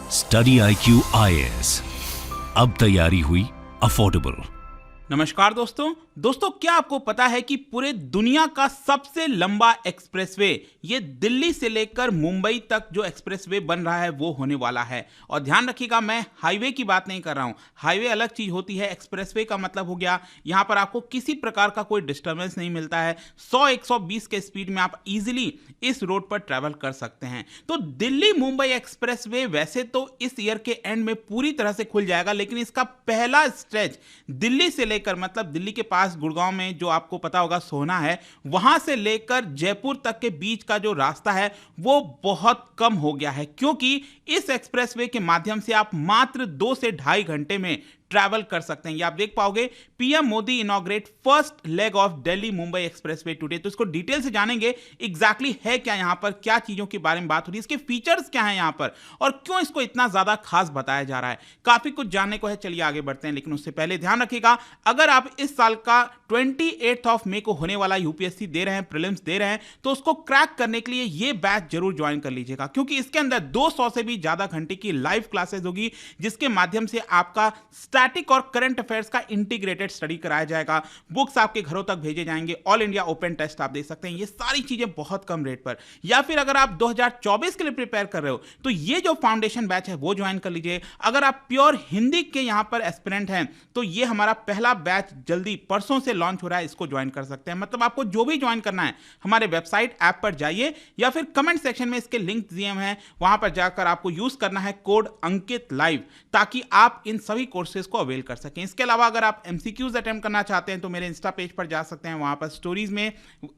Study IQ IAS, अब तैयारी हुई अफोर्डेबल। नमस्कार दोस्तों, क्या आपको पता है कि पूरे दुनिया का सबसे लंबा एक्सप्रेसवे ये दिल्ली से लेकर मुंबई तक जो एक्सप्रेसवे बन रहा है वो होने वाला है। और ध्यान रखिएगा, मैं हाईवे की बात नहीं कर रहा हूं। हाईवे अलग चीज होती है, एक्सप्रेसवे का मतलब हो गया यहां पर आपको किसी प्रकार का कोई डिस्टर्बेंस नहीं मिलता है। 100-120 के स्पीड में आप इजीली इस रोड पर ट्रेवल कर सकते हैं। तो दिल्ली मुंबई एक्सप्रेसवे वैसे तो इस ईयर के एंड में पूरी तरह से खुल जाएगा, लेकिन इसका पहला स्ट्रेच दिल्ली से लेकर, मतलब दिल्ली के पास गुड़गांव में जो आपको पता होगा सोहना है, वहां से लेकर जयपुर तक के बीच का जो रास्ता है वो बहुत कम हो गया है, क्योंकि इस एक्सप्रेसवे के माध्यम से आप मात्र 2 से ढाई घंटे में ट्रैवल कर सकते हैं। ये आप देख पाओगे, PM Modi inaugurate first leg of Delhi Mumbai expressway today. तो इसको डिटेल से जानेंगे एग्जैक्टली है क्या, यहां पर क्या चीजों के बारे में बात हो रही है, इसके फीचर्स क्या हैं यहां पर, और क्यों इसको इतना ज्यादा खास बताया जा रहा है। काफी कुछ जानने को है, चलिए आगे बढ़ते हैं। लेकिन उससे पहले ध्यान रखिएगा, अगर आप इस साल का 28 मई को होने वाला यूपीएससी दे रहे हैं, प्रीलिम्स दे रहे हैं, तो उसको क्रैक करने के लिए ये बैच जरूर ज्वाइन कर लीजिएगा, क्योंकि इसके अंदर 200 से भी ज्यादा घंटे की लाइव क्लासेस होगी, जिसके माध्यम से आपका स्टैटिक और करंट अफेयर्स का इंटीग्रेटेड स्टडी कराया जाएगा। बुक्स आपके घरों तक भेजे जाएंगे, ऑल इंडिया ओपन टेस्ट आप देख सकते हैं, ये सारी चीजें बहुत कम रेट पर। या फिर अगर आप 2024 के लिए प्रिपेयर कर रहे हो तो ये जो फाउंडेशन बैच है वो ज्वाइन कर लीजिए। अगर आप प्योर हिंदी के यहां पर एस्पिरेंट हैं तो ये हमारा पहला बैच जल्दी परसों से लॉन्च हो रहा है, इसको ज्वाइन कर सकते हैं। मतलब आपको जो भी ज्वाइन करना है, हमारे वेबसाइट ऐप पर जाइए या फिर कमेंट सेक्शन में इसके लिंक दिए हुए हैं, वहां पर जाकर आपको यूज करना है कोड अंकित लाइव, ताकि आप इन सभी कोर्सेज को अवेल कर सकें। इसके अलावा अगर आप एमसीक्यूज अटेम्प्ट करना चाहते हैं तो मेरे इंस्टा पेज पर जा सकते हैं, वहां पर स्टोरीज में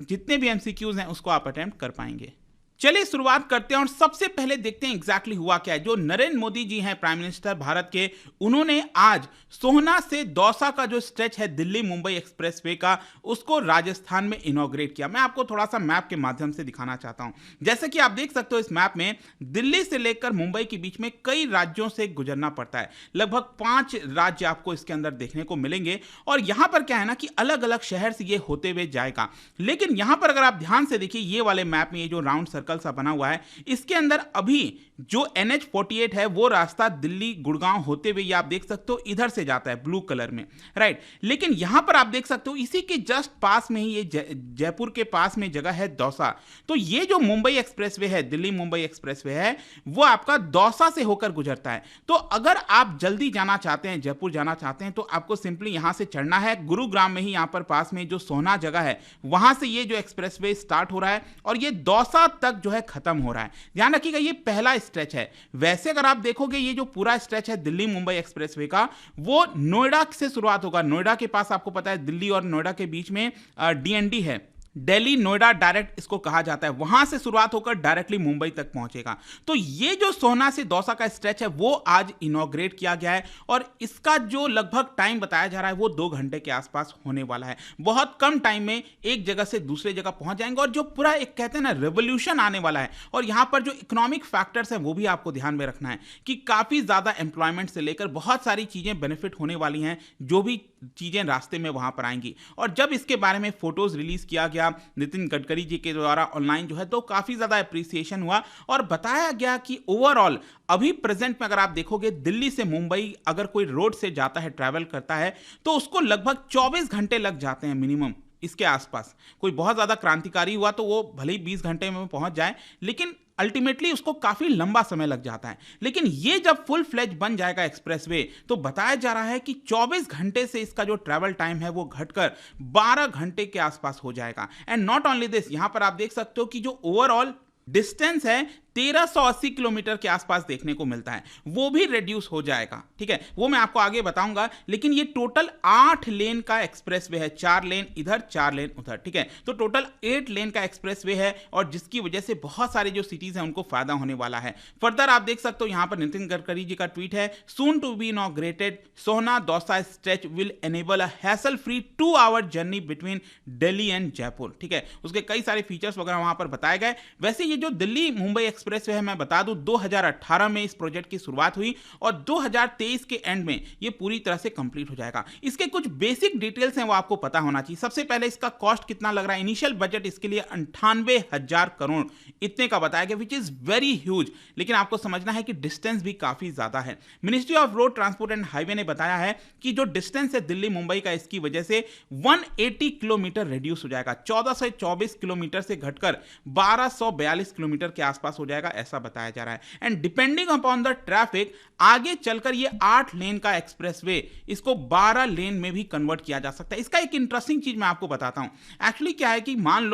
जितने भी एमसीक्यूज हैं उसको आप अटेम्प्ट कर पाएंगे। चलिए शुरुआत करते हैं और सबसे पहले देखते हैं एग्जैक्टली हुआ क्या है। जो नरेंद्र मोदी जी हैं, प्राइम मिनिस्टर भारत के, उन्होंने आज सोहना से दौसा का जो स्ट्रेच है दिल्ली मुंबई एक्सप्रेसवे का, उसको राजस्थान में इनॉग्रेट किया। मैं आपको थोड़ा सा मैप के माध्यम से दिखाना चाहता हूं। जैसे कि आप देख सकते हो इस मैप में, दिल्ली से लेकर मुंबई के बीच में कई राज्यों से गुजरना पड़ता है। लगभग 5 राज्य आपको इसके अंदर देखने को मिलेंगे, और यहां पर क्या है ना कि अलग अलग शहर से ये होते हुए जाएगा। लेकिन यहां पर अगर आप ध्यान से देखिए, ये वाले मैप में ये जो राउंड सर्कल सा बना हुआ है, इसके अंदर अभी जो NH-48 है वो रास्ता दिल्ली गुड़गांव होते हुए, ये आप देख सकते हो इधर से जाता है ब्लू कलर में, राइट। लेकिन यहां पर आप देख सकते हो इसी के जस्ट पास में ही ये जयपुर के पास में जगह है दौसा। तो ये जो मुंबई एक्सप्रेसवे है, दिल्ली मुंबई एक्सप्रेसवे है, वो आपका दौसा से होकर गुजरता है। तो अगर आप जल्दी जाना चाहते हैं, जयपुर जाना चाहते हैं, तो आपको सिंपली यहां से चढ़ना है। गुरुग्राम में ही यहां पर पास में जो सोहना जगह है, वहां से ये जो एक्सप्रेसवे स्टार्ट हो रहा है और ये दौसा तक जो है खत्म हो रहा है। ध्यान रखिएगा, ये पहला स्ट्रेच है। वैसे अगर आप देखोगे ये जो पूरा स्ट्रेच है दिल्ली मुंबई एक्सप्रेसवे का, वो नोएडा से शुरुआत होगा। नोएडा के पास आपको पता है दिल्ली और नोएडा के बीच में DND है, दिल्ली नोएडा डायरेक्ट इसको कहा जाता है। वहां से शुरुआत होकर डायरेक्टली मुंबई तक पहुंचेगा। तो ये जो सोहना से दौसा का स्ट्रेच है वो आज इनॉग्रेट किया गया है, और इसका जो लगभग टाइम बताया जा रहा है वो 2 घंटे के आसपास होने वाला है। बहुत कम टाइम में एक जगह से दूसरे जगह पहुंच जाएंगे, और जो पूरा एक कहते हैं ना रेवोल्यूशन आने वाला है। और यहां पर जो इकोनॉमिक फैक्टर्स हैं वो भी आपको ध्यान में रखना है कि काफी ज्यादा एम्प्लॉयमेंट से लेकर बहुत सारी चीजें बेनिफिट होने वाली हैं, जो भी चीजें रास्ते में वहां पर आएंगी। और जब इसके बारे में फोटोज रिलीज किया गया नितिन गडकरी जी के द्वारा ऑनलाइन जो है, तो काफी ज्यादा अप्रिसिएशन हुआ, और बताया गया कि ओवरऑल अभी प्रेजेंट में अगर आप देखोगे दिल्ली से मुंबई अगर कोई रोड से जाता है, ट्रैवल करता है, तो उसको लगभग 24 घंटे लग जाते हैं मिनिमम इसके आसपास। कोई बहुत ज्यादा क्रांतिकारी हुआ तो वो भले ही 20 घंटे में पहुंच जाए, लेकिन अल्टीमेटली उसको काफी लंबा समय लग जाता है। लेकिन ये जब फुल फ्लेज बन जाएगा एक्सप्रेसवे, तो बताया जा रहा है कि 24 घंटे से इसका जो ट्रैवल टाइम है वो घटकर 12 घंटे के आसपास हो जाएगा। एंड नॉट ओनली दिस, यहां पर आप देख सकते हो कि जो ओवरऑल डिस्टेंस है 1380 किलोमीटर के आसपास देखने को मिलता है, वो भी रिड्यूस हो जाएगा। ठीक है, वो मैं आपको आगे बताऊंगा। लेकिन ये टोटल 8 लेन का एक्सप्रेसवे है, 4 लेन इधर 4 लेन उधर। ठीक है, तो टोटल 8 लेन का एक्सप्रेसवे है, और जिसकी वजह से बहुत सारे जो सिटीज हैं उनको फायदा होने वाला है। फर्दर आप देख सकते हो यहां पर नितिन गडकरी जी का ट्वीट है, soon to be inaugurated Sohna Dausa stretch will enable a hassle free 2 hour journey between Delhi and Jaipur. ठीक है, उसके कई सारे फीचर्स वगैरह वहां पर बताए गए। वैसे ये जो दिल्ली मुंबई एक्सप्रेसवे है मैं बता दूं 2018 में इस प्रोजेक्ट की शुरुआत हुई और 2023 के एंड में ये पूरी तरह से कंप्लीट हो जाएगा। इसके कुछ बेसिक डिटेल्स हैं वो आपको पता होना चाहिए। सबसे पहले इसका कॉस्ट कितना लग रहा है। इनिशियल बजट इसके लिए 98,000 करोड़ इतने का बताया गया, विच इज वेरी ह्यूज। लेकिन आपको समझना है कि डिस्टेंस भी काफी ज्यादा है। Ministry of road transport and highway ने बताया है कि जो डिस्टेंस है दिल्ली मुंबई का, इसकी वजह से 180 किलोमीटर रिड्यूस हो जाएगा। 1424 किलोमीटर से घटकर 1242 किलोमीटर के आसपास हो जाएगा, ऐसा बताया जा रहा है। And depending upon the traffic आगे चलकर ये 8 लेन का एक्सप्रेसवे इसको 12 लेन में भी कन्वर्ट किया जा सकता है। इसका एक इंटरेस्टिंग चीज मैं आपको बताता हूं। एक्चुअली क्या है कि मान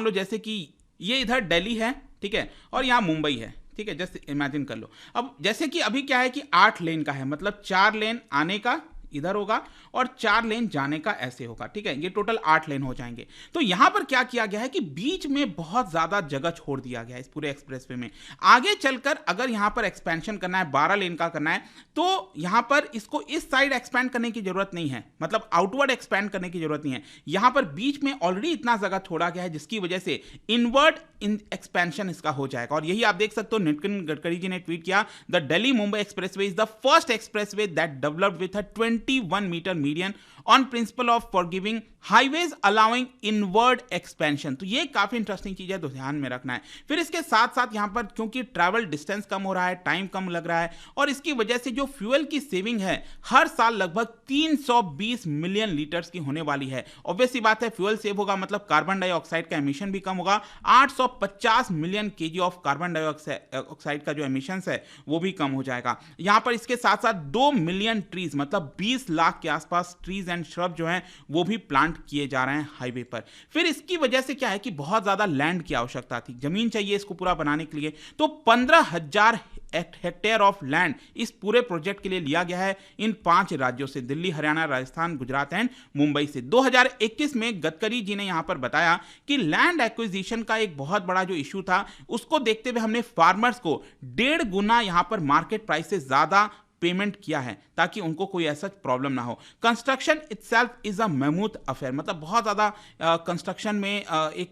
लो जैसे कि ये इधर दिल्ली है, ठीक है, और यहां मुंबई है, ठीक है, जस्ट इमेजिन कर लो। अब जैसे कि अभी क्या है कि 8 लेन का है, मतलब 4 लेन आने का इधर होगा और 4 लेन जाने का ऐसे होगा, ठीक है, ये टोटल 8 लेन हो जाएंगे। तो यहां पर क्या किया गया है कि बीच में बहुत ज्यादा जगह छोड़ दिया गया है इस पूरे एक्सप्रेसवे में। आगे चलकर अगर यहां पर एक्सपेंशन करना है, 12 लेन का करना है, तो यहां पर इसको इस साइड एक्सपेंड करने की जरूरत नहीं है, मतलब आउटवर्ड एक्सपेंड करने की जरूरत नहीं है। यहां पर बीच में ऑलरेडी इतना जगह छोड़ा गया है जिसकी वजह से इनवर्ड एक्सपेंशन इसका हो जाएगा। और यही आप देख सकते हो, नितिन गडकरी जी ने ट्वीट किया, the Delhi Mumbai expressway is the first expressway that developed with a 21 metre median on principle of forgiving highways allowing inward expansion. तो ये काफी इंटरेस्टिंग चीज है, तो ध्यान में रखना है। फिर इसके साथ साथ यहां पर क्योंकि ट्रैवल डिस्टेंस कम हो रहा है, टाइम कम लग रहा है, और इसकी वजह से जो फ्यूल की सेविंग है हर साल लगभग 320 मिलियन लीटर्स की होने वाली है। ऑब्वियसली बात है, फ्यूल सेव होगा मतलब कार्बन डाइऑक्साइड का एमिशन भी कम होगा। 850 million KG of carbon dioxide का जो एमिशन है वो भी कम हो जाएगा। यहां पर इसके साथ साथ 2 मिलियन ट्रीज, मतलब 20 लाख के आसपास ट्रीज एंड श्रब जो हैं वो भी प्लांट किए जा रहे हैं हाईवे पर। फिर इसकी वजह से क्या है कि बहुत ज्यादा लैंड की आवश्यकता थी, जमीन चाहिए इसको पूरा बनाने के लिए, तो 15,000 हेक्टेयर ऑफ लैंड इस पूरे प्रोजेक्ट के लिए लिया गया है इन 5 राज्यों से, दिल्ली, हरियाणा, राजस्थान, गुजरात एंड मुंबई से। 2021 में गडकरी जी ने यहां पर बताया कि लैंड एक्विजिशन का एक बहुत बड़ा जो इशू था उसको देखते हुए हमने फार्मर्स को 1.5 गुना यहां पर मार्केट प्राइस से ज्यादा पेमेंट किया है ताकि उनको कोई ऐसा प्रॉब्लम ना हो। Construction itself is a मैमूथ affair, मतलब बहुत ज्यादा कंस्ट्रक्शन में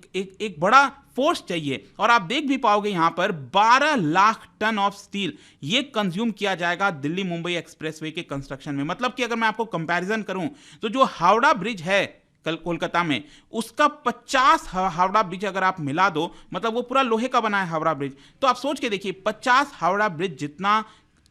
एक बड़ा फोर्स चाहिए। और आप देख भी पाओगे यहां पर 12 लाख टन ऑफ स्टील ये कंज्यूम किया जाएगा दिल्ली मुंबई एक्सप्रेसवे के कंस्ट्रक्शन में। मतलब कि अगर मैं आपको कंपैरिजन करूं तो जो हावड़ा ब्रिज है कल कोलकाता में, उसका 50 हावड़ा ब्रिज अगर आप मिला दो, मतलब वो पूरा लोहे का बना है हावड़ा ब्रिज, तो आप सोच के देखिए 50 हावड़ा ब्रिज जितना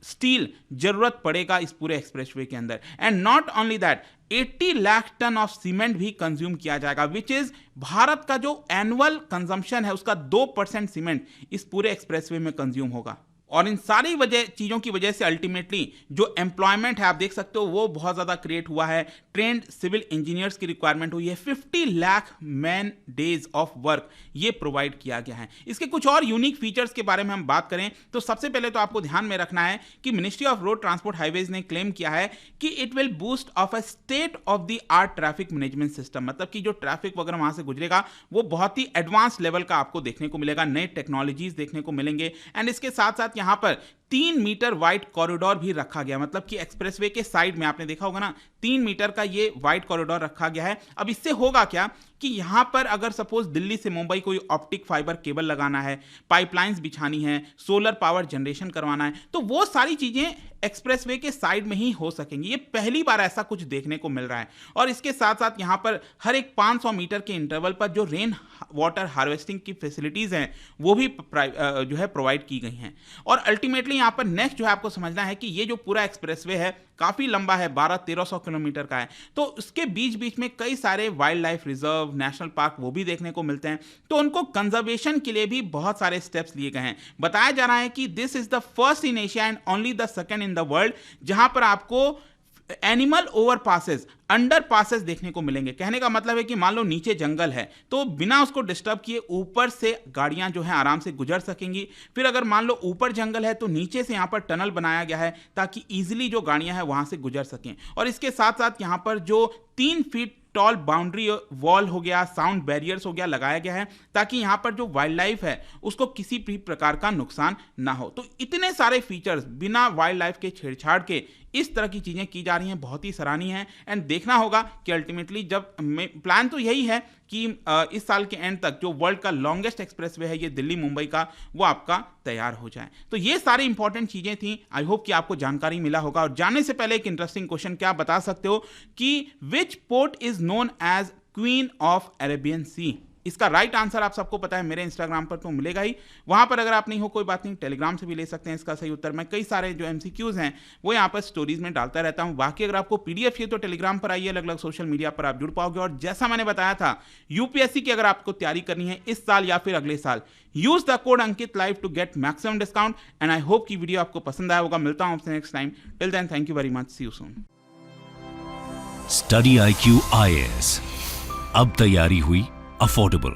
स्टील जरूरत पड़ेगा इस पूरे एक्सप्रेसवे के अंदर। And not only that, 80 lakh tonne of cement भी कंज्यूम किया जाएगा, विच इज भारत का जो एनुअल कंजम्पशन है उसका 2% सीमेंट इस पूरे एक्सप्रेसवे में कंज्यूम होगा। और इन सारी चीजों की वजह से अल्टीमेटली जो एम्प्लॉयमेंट है आप देख सकते हो वो बहुत ज्यादा क्रिएट हुआ है। ट्रेंड सिविल इंजीनियर्स की रिक्वायरमेंट हुई है, 50 lakh man days of work ये प्रोवाइड किया गया है। इसके कुछ और यूनिक फीचर्स के बारे में हम बात करें तो सबसे पहले तो आपको ध्यान में रखना है कि ministry of road transport highways ने क्लेम किया है कि it will boost of a state of the art traffic management system, मतलब कि जो ट्रैफिक वगैरह वहां से गुजरेगा वो बहुत ही एडवांस लेवल का आपको देखने को मिलेगा, नए टेक्नोलॉजीज देखने को मिलेंगे। एंड इसके साथ साथ यहां पर 3 मीटर वाइड कॉरिडोर भी रखा गया, मतलब कि एक्सप्रेसवे के साइड में आपने देखा होगा ना 3 मीटर का ये वाइड कॉरिडोर रखा गया है। अब इससे होगा क्या कि यहां पर अगर सपोज दिल्ली से मुंबई कोई ऑप्टिक फाइबर केबल लगाना है, पाइपलाइंस बिछानी है, सोलर पावर जनरेशन करवाना है, तो वो सारी चीजें एक्सप्रेसवे के साइड में ही हो सकेंगी। ये पहली बार ऐसा कुछ देखने को मिल रहा है। और इसके साथ साथ यहां पर हर एक 500 मीटर के इंटरवल पर जो रेन वाटर हार्वेस्टिंग की फैसिलिटीज हैं वो भी जो है प्रोवाइड की गई हैं। और अल्टीमेटली यहां पर नेक्स्ट जो है आपको समझना है कि ये जो पूरा एक्सप्रेसवे है काफी लंबा है, 1200-1300 किलोमीटर का है, तो उसके बीच बीच में कई सारे wild life reserve, national park वो भी देखने को मिलते हैं। तो उनको कंजर्वेशन के लिए भी बहुत सारे स्टेप्स लिए गए हैं। बताया जा रहा है कि this is the first in Asia and only the second in the world जहां पर आपको animal over passes, under passes देखने को मिलेंगे। कहने का मतलब है कि मान लो नीचे जंगल है तो बिना उसको डिस्टर्ब किए ऊपर से गाड़ियां जो हैं आराम से गुजर सकेंगी। फिर अगर मान लो ऊपर जंगल है तो नीचे से यहां पर टनल बनाया गया है ताकि इजीली जो गाड़ियां हैं वहां से गुजर सकें। और इसके साथ साथ यहां पर जो 3 फीट टॉल बाउंड्री वॉल हो गया, साउंड बैरियर्स हो गया, लगाया गया है ताकि यहां पर जो वाइल्ड लाइफ है उसको किसी भी प्रकार का नुकसान ना हो। तो इतने सारे फीचर्स बिना वाइल्ड लाइफ के छेड़छाड़ के इस तरह की चीजें की जा रही हैं, बहुत ही सराहनीय है। एंड देखना होगा कि अल्टीमेटली जब प्लान तो यही है कि इस साल के एंड तक जो वर्ल्ड का लॉन्गेस्ट एक्सप्रेसवे है ये दिल्ली मुंबई का, वो आपका तैयार हो जाए। तो ये सारी इंपॉर्टेंट चीजें थी। आई होप कि आपको जानकारी मिला होगा। और जाने से पहले एक इंटरेस्टिंग क्वेश्चन, क्या आप बता सकते हो कि which port is known as queen of Arabian sea? इसका राइट आंसर आप सबको पता है, मेरे इंस्टाग्राम पर तो मिलेगा ही, वहां पर अगर आप नहीं हो कोई बात नहीं, टेलीग्राम से भी ले सकते हैं इसका सही उत्तर। मैं कई सारे जो एमसीक्यूज हैं वो यहाँ पर स्टोरीज में डालता रहता हूँ। बाकी अगर आपको पीडीएफ चाहिए तो टेलीग्राम पर आइए, अलग अलग सोशल मीडिया पर आप जुड़ पाओगे। और जैसा मैंने बताया था, यूपीएससी की अगर आपको तैयारी करनी है इस साल या फिर अगले साल, use the code Ankit live to get maximum discount. And I hope कि वीडियो आपको पसंद आया होगा। मिलता हूं आपसे next time. Till then, thank you very much, see you soon. Study IQ IAS, अब तैयारी हुई अफोर्डेबल।